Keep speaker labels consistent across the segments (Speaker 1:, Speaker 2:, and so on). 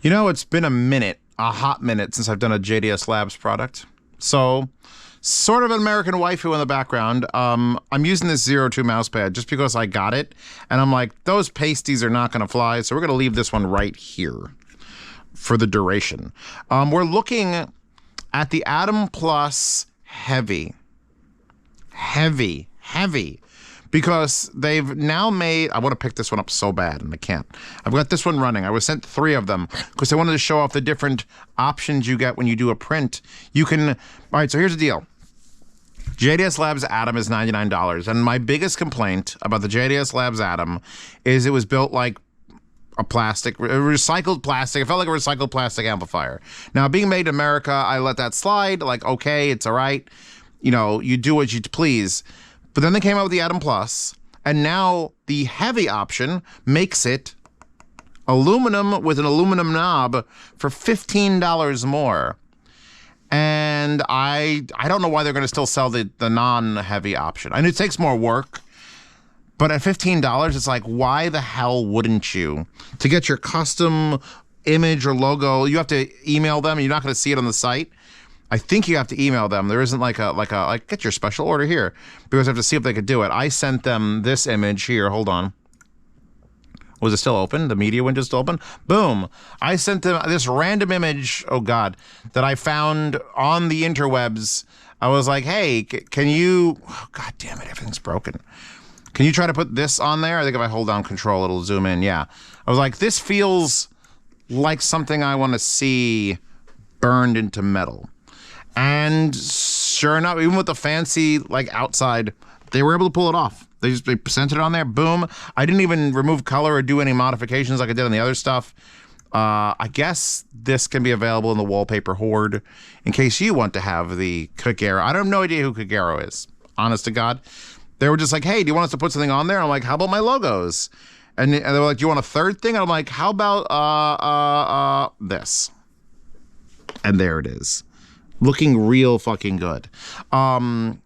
Speaker 1: You know, it's been a hot minute since I've done a JDSlabs product. So, sort of an American waifu in the background. I'm using this 02 mousepad just because I got it. And I'm like, those pasties are not going to fly. So we're going to leave this one right here for the duration. We're looking at the Atom Plus HEVI. Heavy. Because they've now made, I want to pick this one up so bad and I can't. I've got this one running. I was sent 3 of them because I wanted to show off the different options you get when you do a print. You can, all right, so here's the deal. JDSlabs Atom is $99. And my biggest complaint about the JDSlabs Atom is it was built like a recycled plastic. It felt like a recycled plastic amplifier. Now, being made in America, I let that slide. Like, okay, it's all right. You know, you do what you please. But then they came out with the Atom Plus, and now the HEVI option makes it aluminum with an aluminum knob for $15 more. And I don't know why they're going to still sell the non-HEVI option. I know it takes more work, but at $15, it's like, why the hell wouldn't you? To get your custom image or logo, you have to email them, and you're not going to see it on the site. I think you have to email them. There isn't like get your special order here, because I have to see if they could do it. I sent them this image here. Hold on. Was it still open? The media window still open? Boom. I sent them this random image, oh God, that I found on the interwebs. I was like, hey, can you, oh, God damn it, everything's broken. Can you try to put this on there? I think if I hold down control, it'll zoom in. Yeah. I was like, this feels like something I want to see burned into metal. And sure enough, even with the fancy, like, outside, they were able to pull it off. They sent it on there, boom. I didn't even remove color or do any modifications like I did on the other stuff. I guess this can be available in the wallpaper horde in case you want to have the Kagero. I have no idea who Kagero is, honest to God. They were just like, hey, do you want us to put something on there? I'm like, how about my logos? And they were like, do you want a third thing? And I'm like, how about this? And there it is. Looking real fucking good. And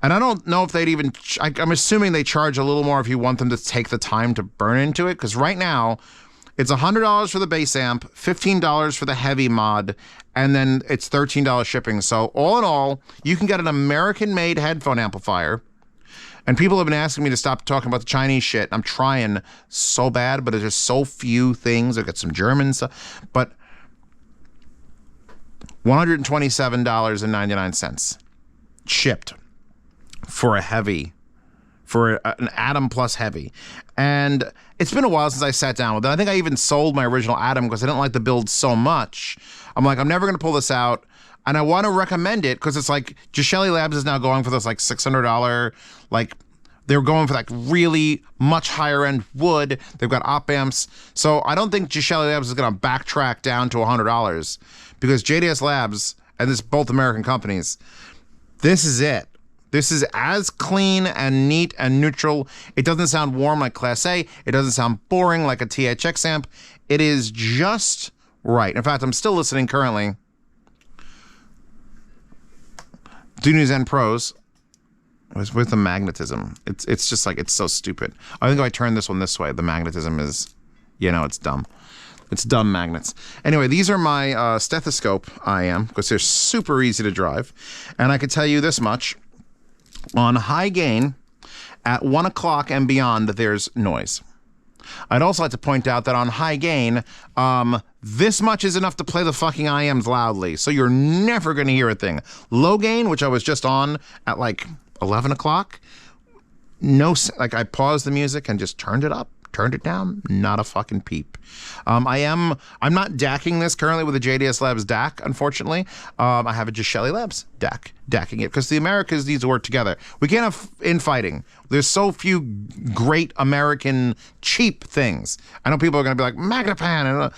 Speaker 1: I don't know if they'd even, I'm assuming they charge a little more if you want them to take the time to burn into it. Because right now, it's $100 for the bass amp, $15 for the HEVI mod, and then it's $13 shipping. So all in all, you can get an American-made headphone amplifier. And people have been asking me to stop talking about the Chinese shit. I'm trying so bad, but there's just so few things. I've got some German stuff. But $127.99 shipped for a HEVI, for an Atom Plus HEVI. And it's been a while since I sat down with it. I think I even sold my original Atom because I didn't like the build so much. I'm like, I'm never going to pull this out. And I want to recommend it because it's like JDSlabs is now going for this like $600, like they're going for like really much higher end wood. They've got op amps. So I don't think JDSlabs is going to backtrack down to $100 because JDSlabs, and this both American companies, this is it. This is as clean and neat and neutral. It doesn't sound warm like Class A. It doesn't sound boring like a THX amp. It is just right. In fact, I'm still listening currently. Dunu Zen Pros. With the magnetism. It's just like, it's so stupid. I think if I turn this one this way, the magnetism is, you know, it's dumb. It's dumb magnets. Anyway, these are my stethoscope IM, because they're super easy to drive. And I can tell you this much. On high gain, at 1 o'clock and beyond, there's noise. I'd also like to point out that on high gain, this much is enough to play the fucking IMs loudly, so you're never going to hear a thing. Low gain, which I was just on at like 11 o'clock, no, like I paused the music and just turned it up, turned it down, not a fucking peep. I'm not DACing this currently with a JDSlabs DAC, unfortunately. I have a JDSlabs DAC, DACing it, because the Americas need to work together. We can't have infighting. There's so few great American cheap things. I know people are going to be like, Magnapan, and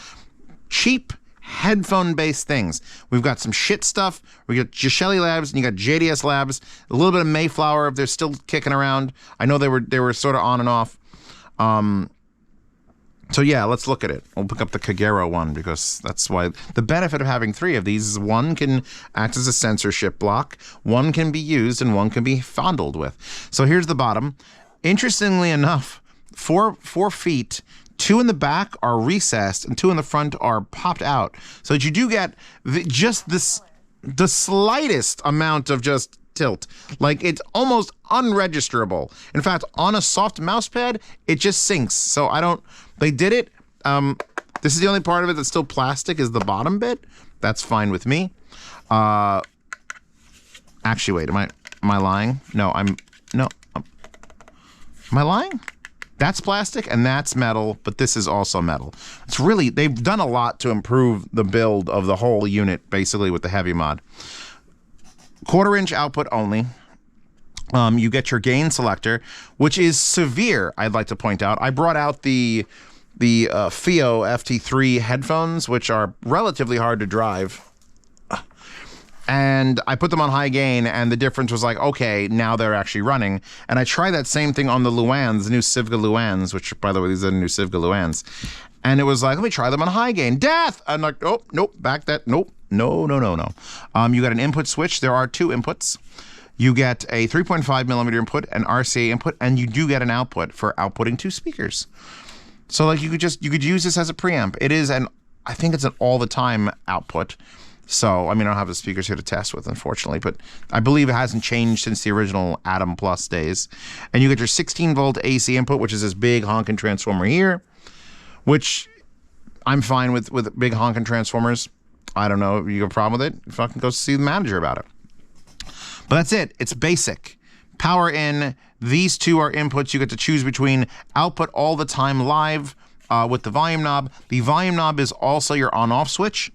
Speaker 1: cheap headphone-based things. We've got some shit stuff. We got JDSlabs, and you got JDSlabs. A little bit of Mayflower if they're still kicking around. I know they were sort of on and off. So yeah, let's look at it. We'll pick up the Kagero one because that's why the benefit of having 3 of these is one can act as a censorship block, one can be used, and one can be fondled with. So here's the bottom. Interestingly enough, 4 feet 2 in the back are recessed and 2 in the front are popped out. So that you do get the slightest amount of just tilt. Like, it's almost unregisterable. In fact, on a soft mouse pad, it just sinks. So they did it. This is the only part of it that's still plastic is the bottom bit. That's fine with me. Actually, wait, am I lying? No, am I lying? That's plastic and that's metal, but this is also metal. It's really, they've done a lot to improve the build of the whole unit, basically, with the HEVI mod. 1/4-inch output only. You get your gain selector, which is severe, I'd like to point out. I brought out the FIO FT3 headphones, which are relatively hard to drive. And I put them on high gain, and the difference was like, okay, now they're actually running. And I tried that same thing on the Luans, the new Civica Luans, which, by the way, these are the new Civica Luans. And it was like, let me try them on high gain. Death! I'm like, oh, nope, back that, nope, no. You got an input switch. There are 2 inputs. You get a 3.5 millimeter input, an RCA input, and you do get an output for outputting 2 speakers. So like you could use this as a preamp. It is I think it's an all the time output. So, I mean, I don't have the speakers here to test with, unfortunately, but I believe it hasn't changed since the original Atom Plus days. And you get your 16-volt AC input, which is this big honking transformer here, which I'm fine with big honking transformers. I don't know if you have a problem with it. Fucking go see the manager about it. But that's it. It's basic. Power in. These 2 are inputs you get to choose between. Output all the time live with the volume knob. The volume knob is also your on-off switch.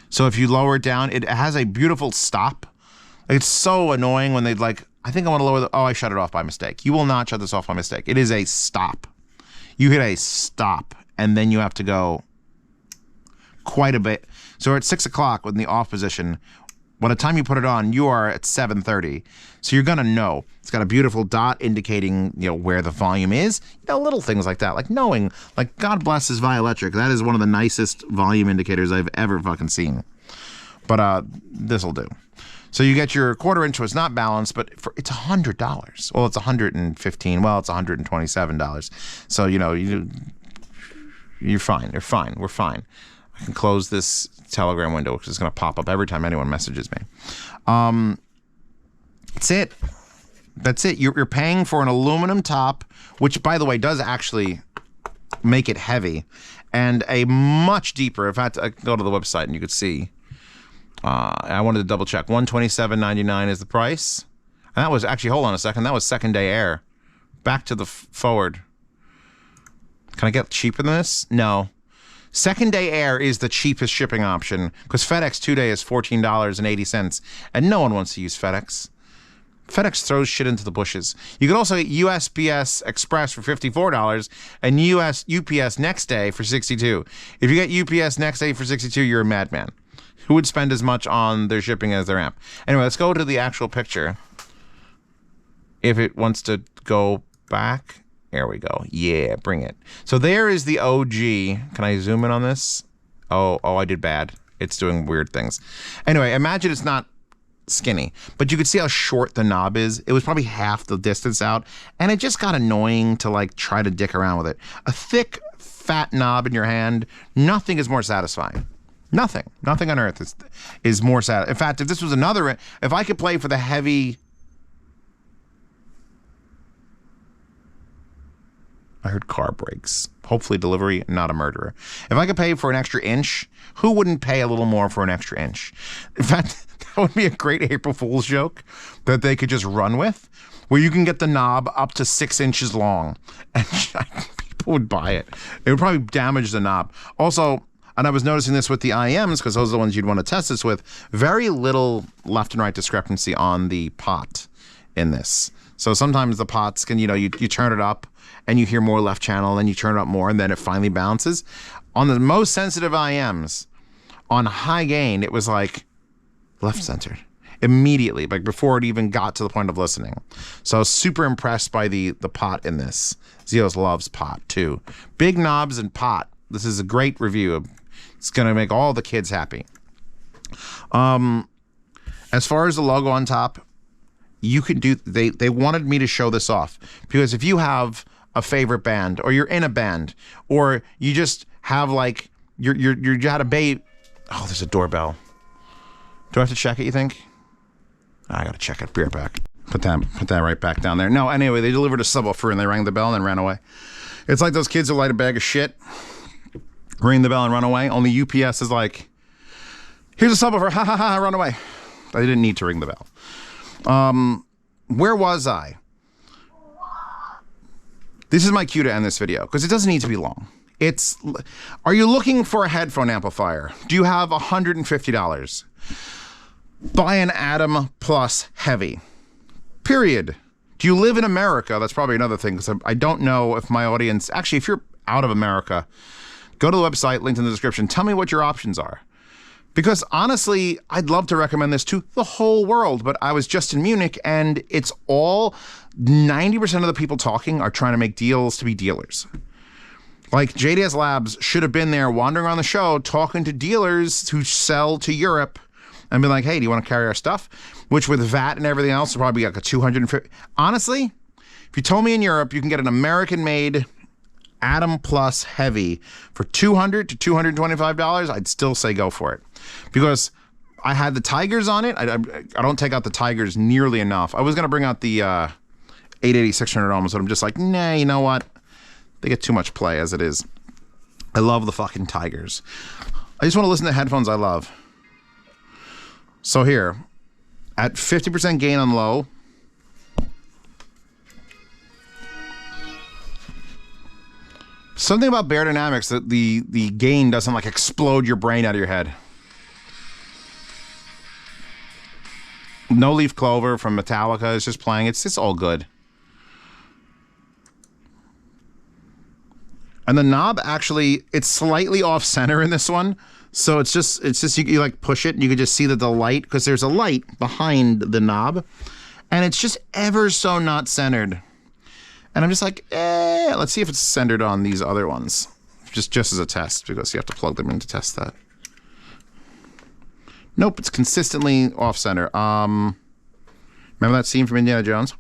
Speaker 1: So if you lower it down, it has a beautiful stop. It's so annoying when they'd like, I think I want to lower oh, I shut it off by mistake. You will not shut this off by mistake. It is a stop. You hit a stop, and then you have to go quite a bit. So we're at 6 o'clock in the off position. By the time you put it on, you are at 7:30. So you're gonna know. It's got a beautiful dot indicating, where the volume is. Little things like that, like knowing, like God bless his Vioelectric. That is one of the nicest volume indicators I've ever fucking seen. But this'll do. So you get your 1/4-inch, so it's not balanced, but it's $100. Well, it's $115. Well, it's $127. So you're fine. You're fine. We're fine. I can close this Telegram window because it's going to pop up every time anyone messages me. That's it. That's it. You're paying for an aluminum top, which, by the way, does actually make it heavy, and a much deeper. In fact, I go to the website and you could see. I wanted to double check. $127.99 is the price. And that was actually, hold on a second. That was second day air. Back to the forward. Can I get cheaper than this? No. Second day air is the cheapest shipping option because FedEx 2-day is $14.80, and no one wants to use FedEx. FedEx throws shit into the bushes. You could also get USPS Express for $54 and UPS Next Day for $62. If you get UPS Next Day for $62, you're a madman. Who would spend as much on their shipping as their amp? Anyway, let's go to the actual picture. If it wants to go back. There we go. Yeah, bring it. So there is the OG. Can I zoom in on this? Oh, I did bad. It's doing weird things. Anyway, imagine it's not skinny, but you could see how short the knob is. It was probably half the distance out, and it just got annoying to like try to dick around with it. A thick, fat knob in your hand, nothing is more satisfying. Nothing on earth is more satisfying. In fact, if this was if I could play for the HEVI. I heard car brakes. Hopefully delivery, not a murderer. If I could pay for an extra inch, who wouldn't pay a little more for an extra inch? In fact, that would be a great April Fool's joke that they could just run with, where you can get the knob up to 6 inches long, and people would buy it. It would probably damage the knob. Also, and I was noticing this with the IMs, because those are the ones you'd want to test this with, very little left and right discrepancy on the pot in this. So sometimes the pots can, you turn it up, and you hear more left channel, and you turn it up more, and then it finally bounces. On the most sensitive IMs, on high gain, it was like left-centered immediately, like before it even got to the point of listening. So I was super impressed by the pot in this. Zeospantera pot, too. Big knobs and pot. This is a great review. It's going to make all the kids happy. As far as the logo on top, you can do, they wanted me to show this off, because if you have a favorite band, or you're in a band, or you just have like you had a bait. Oh, there's a doorbell. Do I have to check it, you think? I gotta check it. Be right back. Put that right back down there. No, anyway, they delivered a subwoofer and they rang the bell and then ran away. It's like those kids who light a bag of shit, ring the bell and run away. Only UPS is like, here's a subwoofer, ha ha ha, run away. They didn't need to ring the bell. Where was I? This is my cue to end this video, because it doesn't need to be long. Are you looking for a headphone amplifier? Do you have $150? Buy an Atom Plus HEVI. Period. Do you live in America? That's probably another thing, because I don't know if my audience... Actually, if you're out of America, go to the website, linked in the description. Tell me what your options are. Because honestly, I'd love to recommend this to the whole world, but I was just in Munich, and it's all... 90% of the people talking are trying to make deals to be dealers. Like, JDSlabs should have been there wandering around the show talking to dealers who sell to Europe and be like, hey, do you want to carry our stuff? Which with VAT and everything else, would probably be like a $250. Honestly, if you told me in Europe you can get an American-made Atom Plus HEVI for $200 to $225, I'd still say go for it. Because I had the Tigers on it. I don't take out the Tigers nearly enough. I was going to bring out the 880 600 ohms, but I'm just like, nah, you know what? They get too much play as it is. I love the fucking Tigers. I just want to listen to headphones I love. So here, at 50% gain on low, something about Bear Dynamics that the gain doesn't like explode your brain out of your head. No Leaf Clover from Metallica is just playing. It's all good. And the knob actually, it's slightly off center in this one. So it's just you like push it and you can just see that the light, because there's a light behind the knob, and it's just ever so not centered. And I'm just like, let's see if it's centered on these other ones. Just as a test, because you have to plug them in to test that. Nope, it's consistently off center. Remember that scene from Indiana Jones?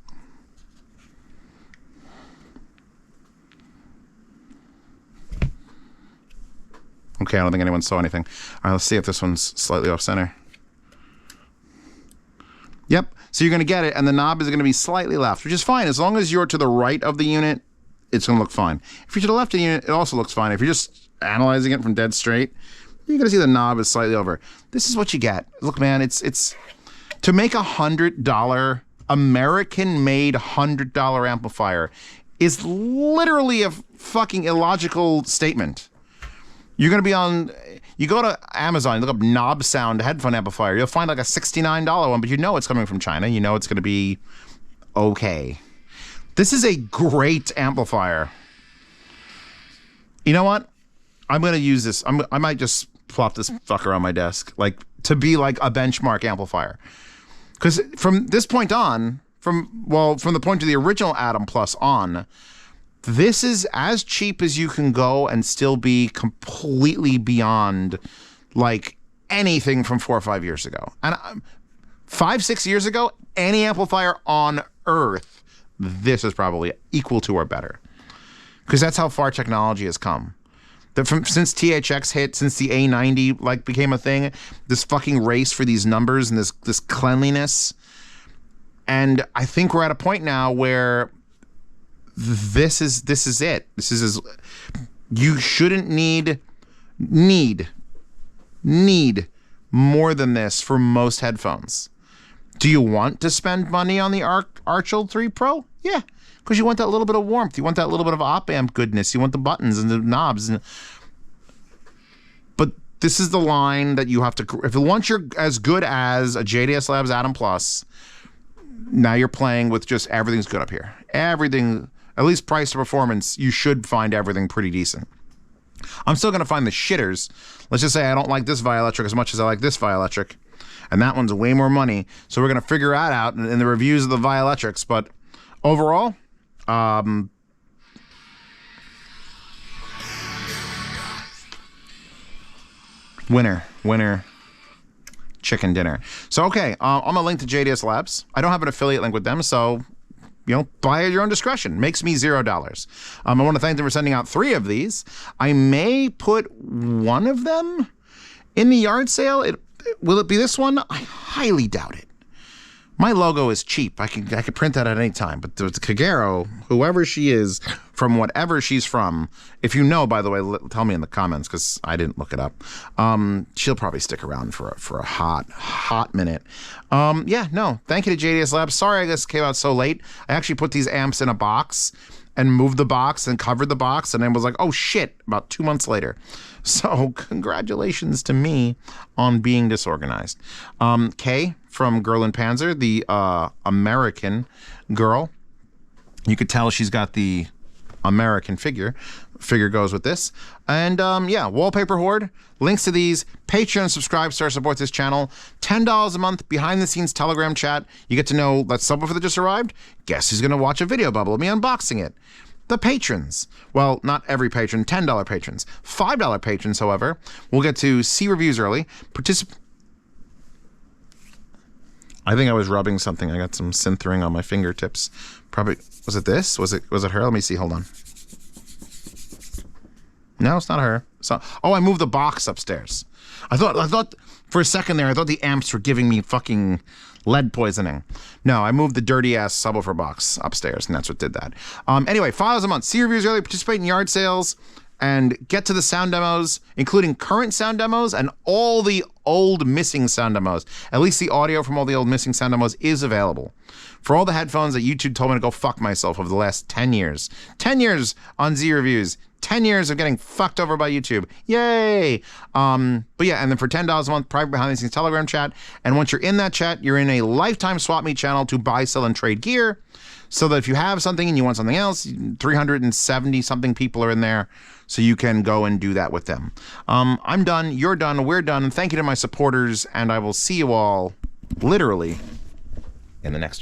Speaker 1: Okay, I don't think anyone saw anything. All right, let's see if this one's slightly off center. Yep, so you're going to get it, and the knob is going to be slightly left, which is fine. As long as you're to the right of the unit, it's going to look fine. If you're to the left of the unit, it also looks fine. If you're just analyzing it from dead straight, you're going to see the knob is slightly over. This is what you get. Look, man, it's to make $100 American-made $100 amplifier is literally a fucking illogical statement. You're going to be on, you go to Amazon, look up knob sound headphone amplifier. You'll find like a $69 one, but you know it's coming from China. You know it's going to be okay. This is a great amplifier. You know what? I'm going to use this. I might just plop this fucker on my desk, like to be like a benchmark amplifier. Because from this point on, from the point of the original Atom Plus on, this is as cheap as you can go and still be completely beyond like anything from 4 or 5 years ago. And 5, 6 years ago, any amplifier on earth, this is probably equal to or better. Because that's how far technology has come. Since THX hit, since the A90 like became a thing, this fucking race for these numbers and this cleanliness. And I think we're at a point now where this is it. This is you shouldn't need more than this for most headphones. Do you want to spend money on the Archhold 3 Pro? Yeah, because you want that little bit of warmth. You want that little bit of op amp goodness. You want the buttons and the knobs. But this is the line that you have to. If once you're as good as a JDSlabs Atom Plus, now you're playing with just everything's good up here. Everything. At least price to performance, you should find everything pretty decent. I'm still going to find the shitters. Let's just say I don't like this Vioelectric as much as I like this Vioelectric. And that one's way more money. So we're going to figure that out in the reviews of the Vioelectrics. But overall, winner, chicken dinner. So, okay, I'm going to link to JDSlabs. I don't have an affiliate link with them, so buy at your own discretion. Makes me $0. I want to thank them for sending out 3 of these. I may put one of them in the yard sale. Will it be this one? I highly doubt it. My logo is cheap. I could print that at any time. But the Kagero, whoever she is, from whatever she's from, if you know, by the way, tell me in the comments because I didn't look it up. She'll probably stick around for a hot minute. Yeah, no. Thank you to JDSlabs. Sorry, I guess it came out so late. I actually put these amps in a box and moved the box and covered the box and then was like, oh shit, about 2 months later. So congratulations to me on being disorganized. Kay from Girl in Panzer, the American girl. You could tell she's got the American figure. Figure goes with this. And yeah, Wallpaper Horde. Links to these. Patreon subscribe, support this channel. $10 a month, behind the scenes Telegram chat. You get to know that subwoofer that just arrived. Guess who's going to watch a video bubble of me unboxing it? The patrons. Well, not every patron, $10 patrons. $5 patrons, however, will get to see reviews early. I think I was rubbing something. I got some synthering on my fingertips. Probably, was it this? Was it her? Let me see, hold on. No, it's not her. So, oh, I moved the box upstairs. I thought for a second there, I thought the amps were giving me fucking lead poisoning. No, I moved the dirty ass subwoofer box upstairs, and that's what did that. Anyway, $5 a month. See reviews early, participate in yard sales, and get to the sound demos, including current sound demos and all the old missing sound demos. At least the audio from all the old missing sound demos is available. For all the headphones that YouTube told me to go fuck myself over the last 10 years. 10 years on Z Reviews. 10 years of getting fucked over by YouTube. Yay! But yeah, and then for $10 a month, private behind the scenes Telegram chat. And once you're in that chat, you're in a lifetime swap meet channel to buy, sell, and trade gear. So that if you have something and you want something else, 370 something people are in there. So you can go and do that with them. I'm done. You're done. We're done. Thank you to my supporters. And I will see you all literally in the next one.